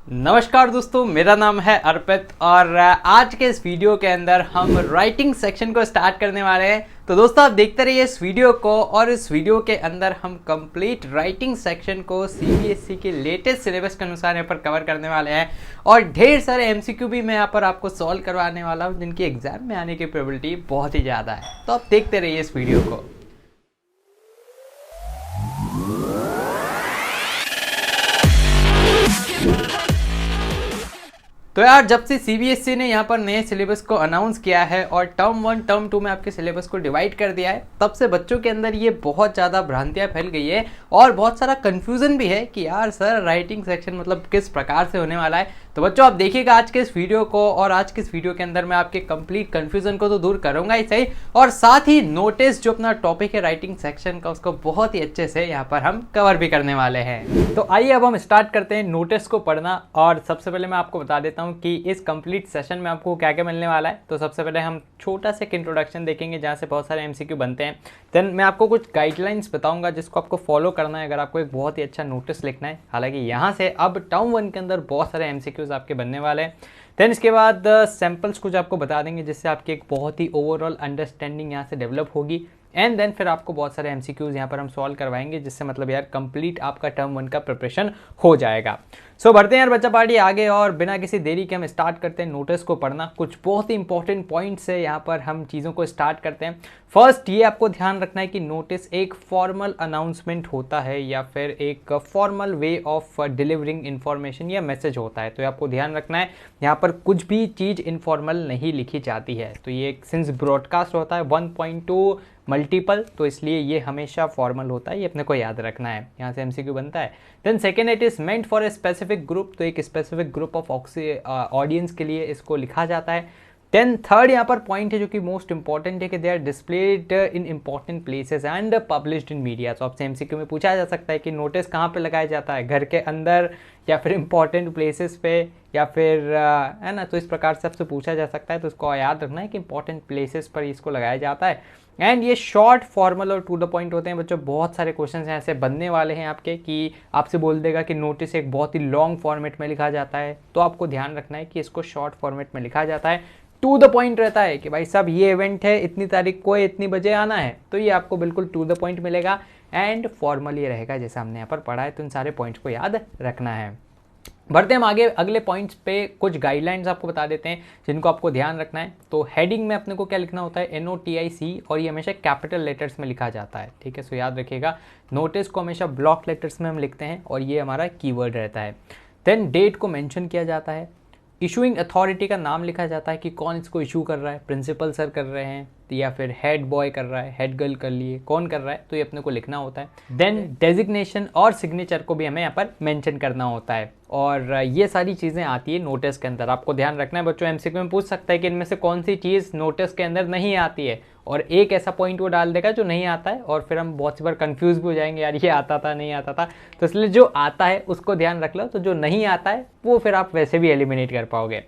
नमस्कार दोस्तों, मेरा नाम है अर्पित और आज के इस वीडियो के अंदर हम राइटिंग सेक्शन को स्टार्ट करने वाले हैं। तो दोस्तों आप देखते रहिए इस वीडियो को और इस वीडियो के अंदर हम कंप्लीट राइटिंग सेक्शन को सीबीएसई के लेटेस्ट सिलेबस के अनुसार यहाँ पर कवर करने वाले हैं और ढेर सारे एमसीक्यू भी मैं यहाँ पर आपको सॉल्व करवाने वाला हूँ जिनकी एग्जाम में आने की प्रोबेबिलिटी बहुत ही ज़्यादा है। तो आप देखते रहिए इस वीडियो को। तो यार जब से सीबीएसई ने यहाँ पर नए सिलेबस को अनाउंस किया है और टर्म 1 टर्म 2 में आपके सिलेबस को डिवाइड कर दिया है, तब से बच्चों के अंदर ये बहुत ज़्यादा भ्रांतियाँ फैल गई है और बहुत सारा कंफ्यूजन भी है कि यार सर राइटिंग सेक्शन मतलब किस प्रकार से होने वाला है। तो बच्चों आप देखिएगा आज के इस वीडियो को और आज के इस वीडियो के अंदर मैं आपके कंप्लीट कंफ्यूजन को तो दूर करूंगा ही सही, और साथ ही नोटिस जो अपना टॉपिक है राइटिंग सेक्शन का उसको बहुत ही अच्छे से यहाँ पर हम कवर भी करने वाले हैं। तो आइए अब हम स्टार्ट करते हैं नोटिस को पढ़ना। और सबसे पहले मैं आपको बता देता हूँ कि इस कंप्लीट सेशन में आपको क्या क्या मिलने वाला है। तो सबसे पहले हम छोटा सा एक इंट्रोडक्शन देखेंगे जहाँ से बहुत सारे एमसीक्यू बनते हैं। देन मैं आपको कुछ गाइडलाइंस बताऊंगा जिसको आपको फॉलो करना है अगर आपको एक बहुत ही अच्छा नोटिस लिखना है। हालांकि यहाँ से अब टर्म 1 के अंदर बहुत सारे एमसीक्यूज आपके बनने वाले हैं। देन इसके बाद सैम्पल्स कुछ आपको बता देंगे जिससे आपकी एक बहुत ही ओवरऑल अंडरस्टैंडिंग यहाँ से डेवलप होगी। एंड देन फिर आपको बहुत सारे एमसीक्यूज यहाँ पर हम सॉल्व करवाएंगे जिससे मतलब यार कंप्लीट आपका टर्म 1 का प्रिपरेशन हो जाएगा। सो बढ़ते हैं यार बच्चा पार्टी आगे और बिना किसी देरी के हम स्टार्ट करते हैं नोटिस को पढ़ना। कुछ बहुत ही इंपॉर्टेंट पॉइंट्स है यहाँ पर हम चीज़ों को स्टार्ट करते हैं। फर्स्ट ये आपको ध्यान रखना है कि नोटिस एक फॉर्मल अनाउंसमेंट होता है या फिर एक formal way of delivering information या मैसेज होता है। तो ये आपको ध्यान रखना है, यहाँ पर कुछ भी चीज़ इनफॉर्मल नहीं लिखी जाती है। तो ये सिंस ब्रॉडकास्ट होता है 1.2 मल्टीपल, तो इसलिए ये हमेशा फॉर्मल होता है, ये अपने को याद रखना है। यहाँ से एमसीक्यू बनता है। Then second it is meant for a specific group, तो एक स्पेसिफिक ग्रुप ऑफ ऑडियंस के लिए इसको लिखा जाता है। देन थर्ड यहाँ पर पॉइंट है जो कि मोस्ट इंपॉर्टेंट है कि they are displayed in important places and published in media. तो आपसे एमसीक्यू में पूछा जा सकता है कि नोटिस कहाँ पे लगाया जाता है, घर के अंदर या फिर इंपॉर्टेंट प्लेसेस पे या फिर है ना। तो इस प्रकार से आपसे पूछा जा सकता है, तो इसको याद रखना है कि इंपॉर्टेंट प्लेसेस पर इसको लगाया जाता है। एंड ये शॉर्ट फॉर्मल और टू द पॉइंट होते हैं बच्चों। बहुत सारे क्वेश्चन ऐसे बनने वाले हैं आपके कि आपसे बोल देगा कि नोटिस एक बहुत ही लॉन्ग फॉर्मेट में लिखा जाता है, तो आपको ध्यान रखना है कि इसको शॉर्ट फॉर्मेट में लिखा जाता है। टू द पॉइंट रहता है कि भाई साहब ये इवेंट है, इतनी तारीख को इतनी बजे आना है, तो ये आपको बिल्कुल टू द पॉइंट मिलेगा। एंड फॉर्मल ये रहेगा जैसे हमने यहाँ पर पढ़ा है। तो इन सारे पॉइंट्स को याद रखना है। बढ़ते हम आगे अगले पॉइंट्स पे। कुछ गाइडलाइंस आपको बता देते हैं जिनको आपको ध्यान रखना है। तो हेडिंग में अपने को क्या लिखना होता है, NOTIC, और ये हमेशा कैपिटल लेटर्स में लिखा जाता है। ठीक है, सो याद रखिएगा। नोटिस को हमेशा ब्लॉक लेटर्स में हम लिखते हैं और ये हमारा कीवर्ड रहता है। देन डेट को मेंशन किया जाता है। इशूइंग अथॉरिटी का नाम लिखा जाता है कि कौन इसको इशू कर रहा है, प्रिंसिपल सर कर रहे हैं या फिर हेड बॉय कर रहा है, हेड गर्ल कर लिए, कौन कर रहा है, तो ये अपने को लिखना होता है। देन डेजिग्नेशन और सिग्नेचर को भी हमें यहाँ पर मेंशन करना होता है। और ये सारी चीज़ें आती है नोटिस के अंदर। आपको ध्यान रखना है बच्चों, एमसीक्यू में पूछ सकता है कि इनमें से कौन सी चीज़ नोटिस के अंदर नहीं आती है, और एक ऐसा पॉइंट वो डाल देगा जो नहीं आता है और फिर हम बहुत सी बार कंफ्यूज भी हो जाएंगे, यार ये आता था नहीं आता था। तो इसलिए जो आता है उसको ध्यान रख लो, तो जो नहीं आता है वो फिर आप वैसे भी एलिमिनेट कर पाओगे।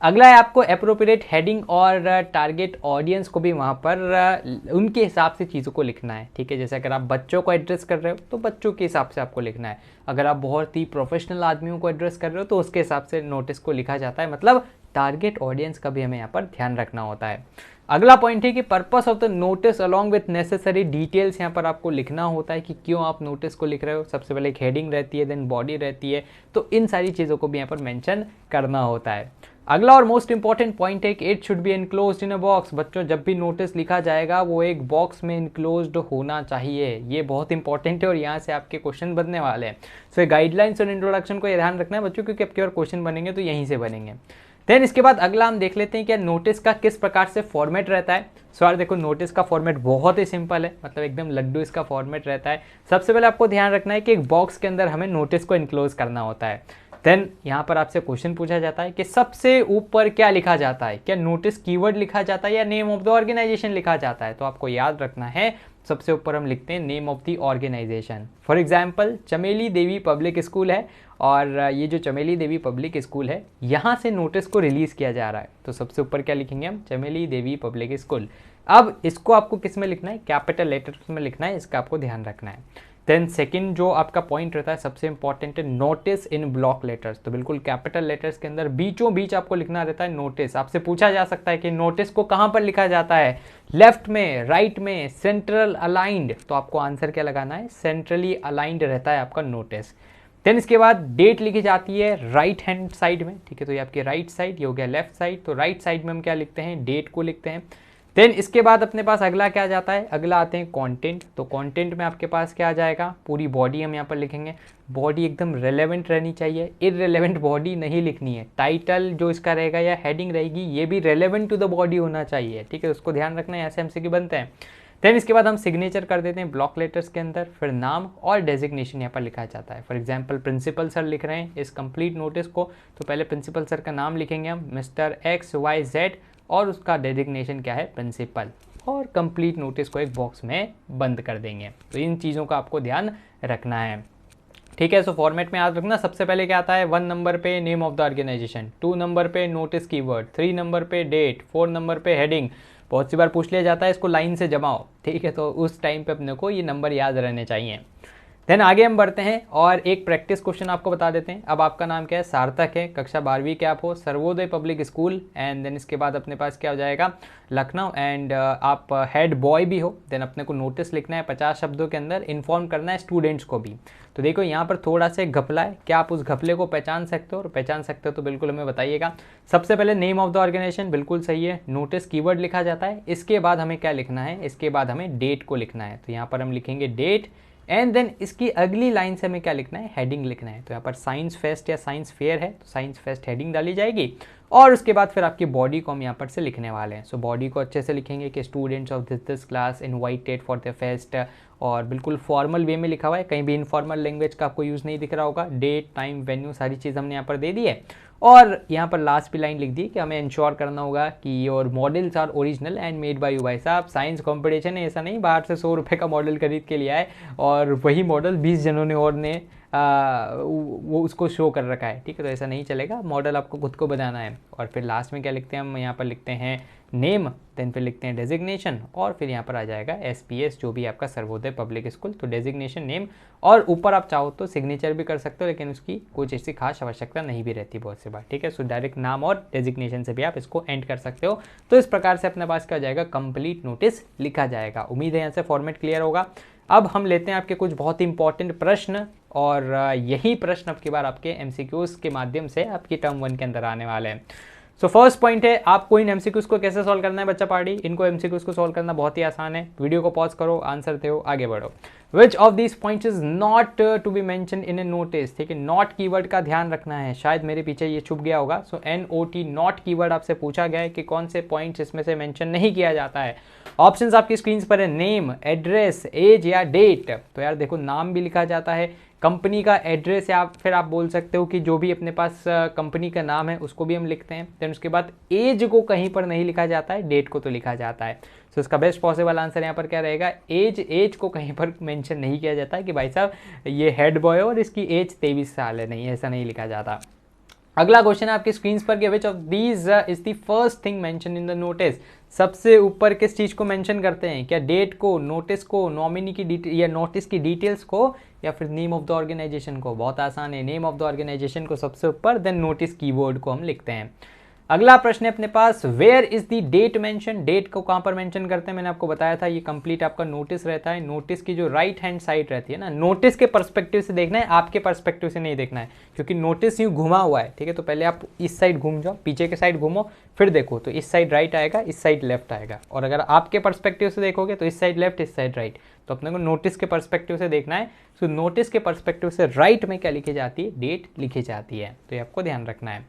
अगला है आपको एप्रोप्रिएट हेडिंग और टारगेट ऑडियंस को भी वहाँ पर उनके हिसाब से चीज़ों को लिखना है। ठीक है, जैसे अगर आप बच्चों को एड्रेस कर रहे हो तो बच्चों के हिसाब से आपको लिखना है। अगर आप बहुत ही प्रोफेशनल आदमियों को एड्रेस कर रहे हो तो उसके हिसाब से नोटिस को लिखा जाता है। मतलब टारगेट ऑडियंस का भी हमें यहाँ पर ध्यान रखना होता है। अगला पॉइंट है कि purpose of the notice along with necessary details, यहाँ पर आपको लिखना होता है कि क्यों आप नोटिस को लिख रहे हो। सबसे पहले एक हेडिंग रहती है, देन बॉडी रहती है, तो इन सारी चीज़ों को भी यहाँ पर मेंशन करना होता है। अगला और मोस्ट इंपॉर्टेंट पॉइंट है कि it should be enclosed in a box. बच्चों जब भी नोटिस लिखा जाएगा वो एक बॉक्स में इनक्लोज्ड होना चाहिए, ये बहुत इंपॉर्टेंट है और यहाँ से आपके क्वेश्चन बनने वाले हैं। सो गाइडलाइंस और इंट्रोडक्शन को ये ध्यान रखना है बच्चों, क्योंकि आपके और क्वेश्चन बनेंगे तो यहीं से बनेंगे। देन इसके बाद अगला हम देख लेते हैं कि नोटिस का किस प्रकार से फॉर्मेट रहता है। सो यार देखो, नोटिस का फॉर्मेट बहुत ही सिंपल है, मतलब एकदम लड्डू इसका फॉर्मेट रहता है। सबसे पहले आपको ध्यान रखना है कि एक बॉक्स के अंदर हमें नोटिस को इनक्लोज करना होता है। देन यहाँ पर आपसे क्वेश्चन पूछा जाता है कि सबसे ऊपर क्या लिखा जाता है, क्या नोटिस कीवर्ड लिखा जाता है या नेम ऑफ द ऑर्गेनाइजेशन लिखा जाता है। तो आपको याद रखना है सबसे ऊपर हम लिखते हैं name of the organisation. For example Chameli Devi public school है और ये जो चमेली देवी पब्लिक स्कूल है यहाँ से नोटिस को रिलीज़ किया जा रहा है, तो सबसे ऊपर क्या लिखेंगे हम, चमेली देवी पब्लिक स्कूल। अब इसको आपको किस में लिखना है, कैपिटल लेटर्स में लिखना है, इसका आपको ध्यान रखना है। देन सेकंड जो आपका पॉइंट रहता है सबसे इंपॉर्टेंट है नोटिस इन ब्लॉक लेटर्स, तो बिल्कुल कैपिटल लेटर्स के अंदर बीचों बीच आपको लिखना रहता है नोटिस। आपसे पूछा जा सकता है कि नोटिस को कहाँ पर लिखा जाता है, लेफ्ट में, राइट में, सेंट्रल अलाइंड, तो आपको आंसर क्या लगाना है, सेंट्रली अलाइंड रहता है आपका नोटिस। देन इसके बाद डेट लिखी जाती है राइट हैंड साइड में, ठीक है, तो ये आपकी राइट साइड, ये हो गया लेफ्ट साइड, तो राइट साइड में हम क्या लिखते हैं, डेट को लिखते हैं। देन इसके बाद अपने पास अगला क्या जाता है, अगला आते हैं कंटेंट, तो कंटेंट में आपके पास क्या आ जाएगा, पूरी बॉडी हम यहाँ पर लिखेंगे। बॉडी एकदम रेलेवेंट रहनी चाहिए, इररेलेवेंट बॉडी नहीं लिखनी है। टाइटल जो इसका रहेगा या हेडिंग रहेगी ये भी रेलेवेंट टू द बॉडी होना चाहिए, ठीक है, उसको ध्यान रखना है, ऐसे एमसीक्यू बनते हैं। देन इसके बाद हम सिग्नेचर कर देते हैं ब्लॉक लेटर्स के अंदर, फिर नाम और डेजिग्नेशन यहाँ पर लिखा जाता है। फॉर एग्जांपल प्रिंसिपल सर लिख रहे हैं इस कंप्लीट नोटिस को, तो पहले प्रिंसिपल सर का नाम लिखेंगे हम, मिस्टर XYZ, और उसका डेजिग्नेशन क्या है, प्रिंसिपल, और कंप्लीट नोटिस को एक बॉक्स में बंद कर देंगे। तो इन चीज़ों का आपको ध्यान रखना है, ठीक है। सो फॉर्मेट में याद रखना, सबसे पहले क्या आता है, 1 नंबर पे name of the organisation, 2 number पे नोटिस कीवर्ड, 3 नंबर पे डेट, 4 नंबर पे हेडिंग। बहुत सी बार पूछ लिया जाता है इसको लाइन से जमाओ, ठीक है, तो उस टाइम पे अपने को ये नंबर याद रहने चाहिए। देन आगे हम बढ़ते हैं और एक प्रैक्टिस क्वेश्चन आपको बता देते हैं। अब आपका नाम क्या है, सार्थक है, कक्षा 12वीं के आप हो, Sarvodaya public school, and then इसके बाद अपने पास क्या हो जाएगा, लखनऊ, एंड आप हेड बॉय भी हो। देन अपने को नोटिस लिखना है 50 शब्दों के अंदर, इन्फॉर्म करना है स्टूडेंट्स को भी। तो देखो यहाँ पर थोड़ा सा घपला है, क्या आप उस घपले को पहचान सकते हो, और पहचान सकते हो तो बिल्कुल हमें बताइएगा। सबसे पहले नेम ऑफ द ऑर्गेनाइजेशन बिल्कुल सही है, नोटिस कीवर्ड लिखा जाता है, इसके बाद हमें क्या लिखना है, इसके बाद हमें डेट को लिखना है, तो यहाँ पर हम लिखेंगे डेट, एंड देन इसकी अगली लाइन से हमें क्या लिखना है, हेडिंग लिखना है। तो यहाँ पर साइंस फेस्ट या साइंस फेयर है, तो साइंस फेस्ट हेडिंग डाली जाएगी, और उसके बाद फिर आपकी बॉडी को हम यहाँ पर से लिखने वाले हैं। सो बॉडी को अच्छे से लिखेंगे कि students of this class invited for the fest, और बिल्कुल फॉर्मल वे में लिखा हुआ है, कहीं भी इनफॉर्मल लैंग्वेज का आपको यूज़ नहीं दिख रहा होगा। डेट, टाइम, वेन्यू, सारी चीज़ हमने यहाँ पर दे दी है, और यहाँ पर लास्ट भी लाइन लिख दी कि हमें इंश्योर करना होगा कि your models are original and made by you. भाई साहब साइंस कंपटीशन है, ऐसा नहीं बाहर से 100 रुपये का मॉडल खरीद के लिया है और वही मॉडल 20 जनों ने और ने वो उसको शो कर रखा है, ठीक है, तो ऐसा नहीं चलेगा, मॉडल आपको खुद को बनाना है। और फिर लास्ट में क्या लिखते हैं हम, यहाँ पर लिखते हैं नेम, देन फिर लिखते हैं डेजिग्नेशन, और फिर यहाँ पर आ जाएगा SPS जो भी आपका सर्वोदय पब्लिक स्कूल, तो डेजिग्नेशन, नेम, और ऊपर आप चाहो तो सिग्नेचर भी कर सकते हो, लेकिन उसकी कुछ ऐसी खास आवश्यकता नहीं भी रहती बहुत सी बार, ठीक है। सो डायरेक्ट नाम और डेजिग्नेशन से भी आप इसको एंड कर सकते हो। तो इस प्रकार से अपने पास क्या हो जाएगा, कंप्लीट नोटिस लिखा जाएगा। उम्मीद है यहाँ से फॉर्मेट क्लियर होगा। अब हम लेते हैं आपके कुछ बहुत ही इंपॉर्टेंट प्रश्न, और यही प्रश्न अब की बार आपके MCQs के माध्यम से आपकी टर्म 1 के अंदर आने वाले हैं। सो फर्स्ट पॉइंट है, आपको इन MCQs को कैसे सॉल्व करना है बच्चा पार्टी। इनको MCQs को सॉल्व करना बहुत ही आसान है, वीडियो को पॉज करो, आंसर दो, आगे बढ़ो। Which of these points is not to be mention in a notice, ठीक है, नॉट कीवर्ड का ध्यान रखना है, शायद मेरे पीछे ये छुप गया होगा। सो NOT नॉट कीवर्ड आपसे पूछा गया है कि कौन से पॉइंट्स इसमें से मेंशन नहीं किया जाता है। ऑप्शंस आपकी स्क्रीन पर है, नेम, एड्रेस, एज या डेट। तो यार देखो नाम भी लिखा जाता है, कंपनी का एड्रेस, या फिर आप बोल सकते हो कि जो भी अपने पास कंपनी का नाम है उसको भी हम लिखते हैं। देन उसके बाद एज को कहीं पर नहीं लिखा जाता है, डेट को तो लिखा जाता है। सो इसका बेस्ट पॉसिबल आंसर यहाँ पर क्या रहेगा, एज को कहीं पर मेंशन नहीं किया जाता है कि भाई साहब ये हेड बॉय और इसकी एज 23 साल है, नहीं, ऐसा नहीं लिखा जाता। अगला क्वेश्चन है आपकी स्क्रीन पर, विच of these is the first thing mention in the notice. सबसे ऊपर किस चीज को मेंशन करते हैं, क्या डेट को, नोटिस को, नॉमिनी की डिटेल या नोटिस की डिटेल्स को, या फिर नेम ऑफ द ऑर्गेनाइजेशन को। बहुत आसान है, नेम ऑफ द ऑर्गेनाइजेशन को सबसे ऊपर, देन नोटिस कीवर्ड को हम लिखते हैं। अगला प्रश्न है अपने पास, where is the date mention, date को कहां पर मेंशन करते हैं। मैंने आपको बताया था ये कंप्लीट आपका नोटिस रहता है, नोटिस की जो राइट हैंड साइड रहती है ना, नोटिस के पर्सपेक्टिव से देखना है, आपके पर्सपेक्टिव से नहीं देखना है, क्योंकि नोटिस यूं घुमा हुआ है, ठीक है, तो पहले आप इस साइड घूम जाओ, पीछे के साइड घूमो, फिर देखो, तो इस साइड राइट आएगा, इस साइड लेफ्ट आएगा, और अगर आपके पर्सपेक्टिव से देखोगे तो इस साइड लेफ्ट, इस साइड राइट, तो अपने को नोटिस के पर्सपेक्टिव से देखना है। सो नोटिस के पर्सपेक्टिव से राइट में क्या लिखी जाती है, डेट लिखी जाती है, तो ये आपको ध्यान रखना है।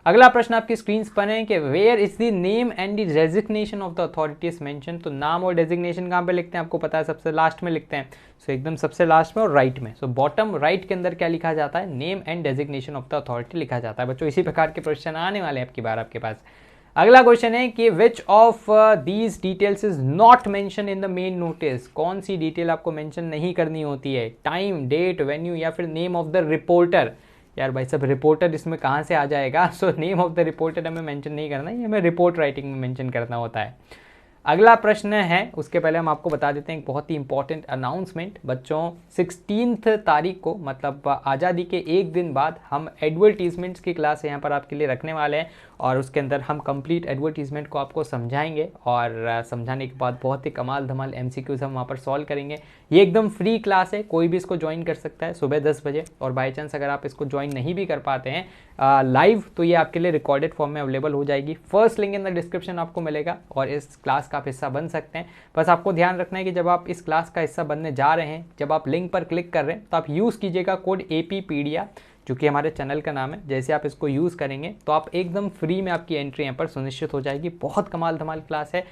अगला प्रश्न आपकी स्क्रीन पर है कि where is the name and the designation of the authorities mention. तो नाम और डेजिग्नेशन कहाँ पे लिखते हैं, आपको पता है, सबसे लास्ट में लिखते हैं। सो एकदम सबसे लास्ट में और राइट में। सो बॉटम राइट के अंदर क्या लिखा जाता है, name and designation of the authority लिखा जाता है। बच्चों इसी प्रकार के क्वेश्चन आने वाले हैं आपकी बार आपके पास। अगला क्वेश्चन है कि विच of these details is not mention in the main notice. कौन सी डिटेल आपको मेंशन नहीं करनी होती है, टाइम, डेट, वेन्यू या फिर नेम ऑफ द रिपोर्टर। यार भाई सब रिपोर्टर इसमें कहाँ से आ जाएगा। So name of the reporter हमें मेंशन नहीं करना है, हमें रिपोर्ट राइटिंग में मेंशन करना होता है। अगला प्रश्न है, उसके पहले हम आपको बता देते हैं एक बहुत ही इंपॉर्टेंट अनाउंसमेंट। बच्चों 16 तारीख को मतलब आज़ादी के एक दिन बाद हम एडवर्टीजमेंट्स की क्लास यहाँ पर आपके लिए रखने वाले हैं और उसके अंदर हम कंप्लीट एडवर्टीजमेंट को आपको समझाएंगे और समझाने के बाद बहुत ही कमाल धमाल MCQs हम वहाँ पर सॉल्व करेंगे। ये एकदम फ्री क्लास है, कोई भी इसको ज्वाइन कर सकता है सुबह 10 बजे। और बाई चांस अगर आप इसको ज्वाइन नहीं भी कर पाते हैं लाइव, तो ये आपके लिए रिकॉर्डेड फॉर्म में अवेलेबल हो जाएगी। First link in the description आपको मिलेगा और इस क्लास का आप हिस्सा बन सकते हैं। बस आपको ध्यान रखना है कि जब आप इस क्लास का हिस्सा बनने जा रहे हैं, जब आप लिंक पर क्लिक कर रहे हैं, तो आप यूज़ कीजिएगा कोड APPedia, जो कि हमारे चैनल का नाम है। जैसे आप इसको यूज़ करेंगे तो आप एकदम फ्री में आपकी एंट्री यहाँ पर सुनिश्चित हो जाएगी। बहुत कमाल धमाल क्लास है,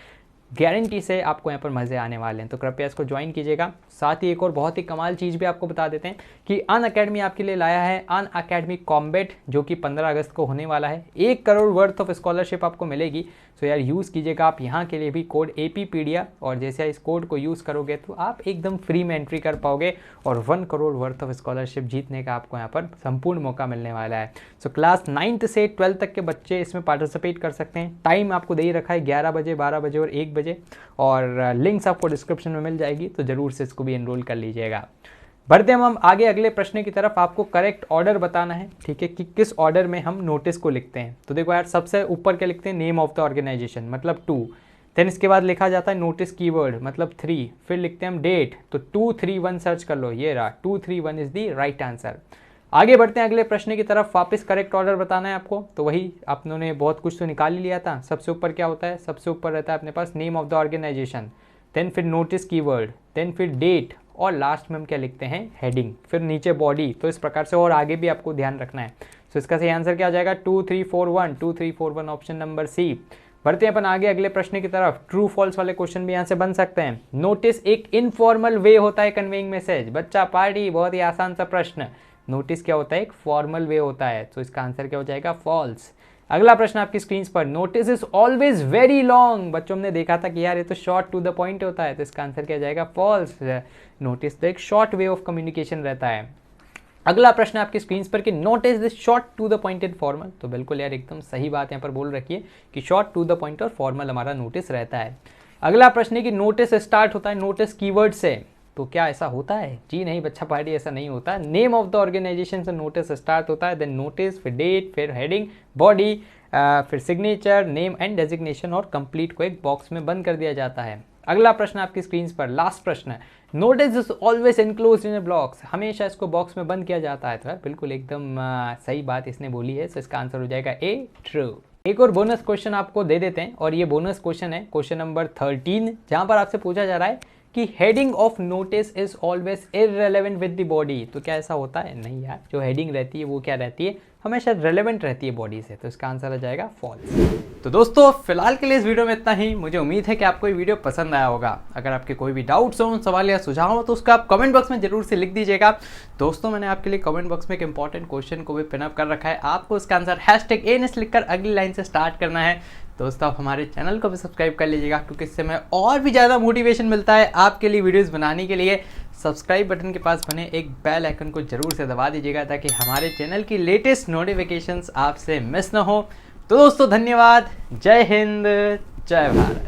गारंटी से आपको यहाँ पर मज़े आने वाले हैं, तो कृपया इसको ज्वाइन कीजिएगा। साथ ही एक और बहुत ही कमाल चीज़ भी आपको बता देते हैं कि अनअकैडमी आपके लिए लाया है अनअकैडमी कॉम्बैट, जो कि 15 अगस्त को होने वाला है। 1 करोड़ वर्थ ऑफ स्कॉलरशिप आपको मिलेगी। सो यार यूज़ कीजिएगा आप यहाँ के लिए भी कोड APPedia, और जैसे इस कोड को यूज़ करोगे तो आप एकदम फ्री में एंट्री कर पाओगे और 1 करोड़ वर्थ ऑफ स्कॉलरशिप जीतने का आपको यहाँ पर संपूर्ण मौका मिलने वाला है। सो क्लास 9th से 12th तक के बच्चे इसमें पार्टिसिपेट कर सकते हैं। टाइम आपको दे ही रखा है 11 बजे, 12 बजे और 1 बजे, और लिंक्स आपको डिस्क्रिप्शन में मिल जाएगी, तो ज़रूर से इसको भी एनरोल कर लीजिएगा। बढ़ते हम आगे अगले प्रश्न की तरफ। आपको करेक्ट ऑर्डर बताना है, ठीक है, कि किस ऑर्डर में हम नोटिस को लिखते हैं। तो देखो यार, सबसे ऊपर क्या लिखते हैं, नेम ऑफ द ऑर्गेनाइजेशन मतलब 2, देन इसके बाद लिखा जाता है नोटिस कीवर्ड मतलब 3, फिर लिखते हैं हम डेट, तो 231 सर्च कर लो, ये रहा 231 इज द राइट आंसर। आगे बढ़ते हैं अगले प्रश्न की तरफ। वापस करेक्ट ऑर्डर बताना है आपको, तो वही आपने बहुत कुछ तो निकाल ही लिया था। सबसे ऊपर क्या होता है, सबसे ऊपर रहता है अपने पास name of the organisation, then फिर नोटिस कीवर्ड, देन फिर डेट, और लास्ट में हम क्या लिखते हैं, हेडिंग, फिर नीचे बॉडी। तो इस प्रकार से और आगे भी आपको ध्यान रखना है। तो इसका सही आंसर क्या आ जाएगा, 2341 ऑप्शन नंबर सी। बढ़ते हैं अपन आगे अगले प्रश्न की तरफ। ट्रू फॉल्स वाले क्वेश्चन भी यहाँ से बन सकते हैं। नोटिस एक इनफॉर्मल वे होता है कन्वेइंग मैसेज। बच्चा पार्टी, बहुत ही आसान सा प्रश्न। नोटिस क्या होता है, एक फॉर्मल वे होता है, तो इसका आंसर क्या हो जाएगा, फॉल्स। अगला प्रश्न आपकी स्क्रीन पर, notice is always very long. बच्चों हमने देखा था कि यार ये तो शॉर्ट टू द पॉइंट होता है, तो इसका आंसर क्या जाएगा, फॉल्स। नोटिस तो एक शॉर्ट वे ऑफ कम्युनिकेशन रहता है। अगला प्रश्न आपकी स्क्रीन पर कि notice is short to the point and formal. तो बिल्कुल यार एकदम सही बात यहाँ पर बोल रखी है कि शॉर्ट टू द पॉइंट और फॉर्मल हमारा नोटिस रहता है। अगला प्रश्न है कि नोटिस स्टार्ट होता है नोटिस कीवर्ड से। तो क्या ऐसा होता है, जी नहीं बच्चा पार्टी, ऐसा नहीं होता। नेम ऑफ द ऑर्गेनाइजेशन से नोटिस स्टार्ट होता है, देन नोटिस, फिर डेट, फिर हेडिंग, बॉडी, फिर सिग्नेचर, नेम एंड डेजिग्नेशन, और कंप्लीट को एक बॉक्स में बंद कर दिया जाता है। अगला प्रश्न आपकी स्क्रीन पर, लास्ट प्रश्न है, notice is always enclosed in a box. हमेशा इसको बॉक्स में बंद किया जाता है। तो यार बिल्कुल एकदम सही बात इसने बोली है, तो इसका आंसर हो जाएगा ए, ट्रू। एक और बोनस क्वेश्चन आपको दे देते हैं, और ये बोनस क्वेश्चन है क्वेश्चन नंबर 13, जहां पर आपसे पूछा जा रहा है कि heading of notice is always irrelevant with the body. तो क्या ऐसा होता है, नहीं यार, जो हेडिंग रहती है वो क्या रहती है, हमेशा रेलेवेंट रहती है बॉडी से, तो इसका आंसर आ जाएगा फॉल्स। तो दोस्तों फिलहाल के लिए इस वीडियो में इतना ही। मुझे उम्मीद है कि आपको ये वीडियो पसंद आया होगा। अगर आपके कोई भी डाउट्स हो, सवाल या सुझाव हो, तो उसका आप कमेंट बॉक्स में जरूर से लिख दीजिएगा। दोस्तों मैंने आपके लिए कमेंट बॉक्स में एक इंपॉर्टेंट क्वेश्चन को भी पिनअप कर रखा है। आपको उसका आंसर #ANS लिखकर अगली लाइन से स्टार्ट करना है। दोस्तों आप हमारे चैनल को भी सब्सक्राइब कर लीजिएगा, क्योंकि इससे हमें और भी ज़्यादा मोटिवेशन मिलता है आपके लिए वीडियोस बनाने के लिए। सब्सक्राइब बटन के पास बने एक बेल आइकन को जरूर से दबा दीजिएगा, ताकि हमारे चैनल की लेटेस्ट नोटिफिकेशंस आपसे मिस ना हो। तो दोस्तों धन्यवाद, जय हिंद, जय भारत।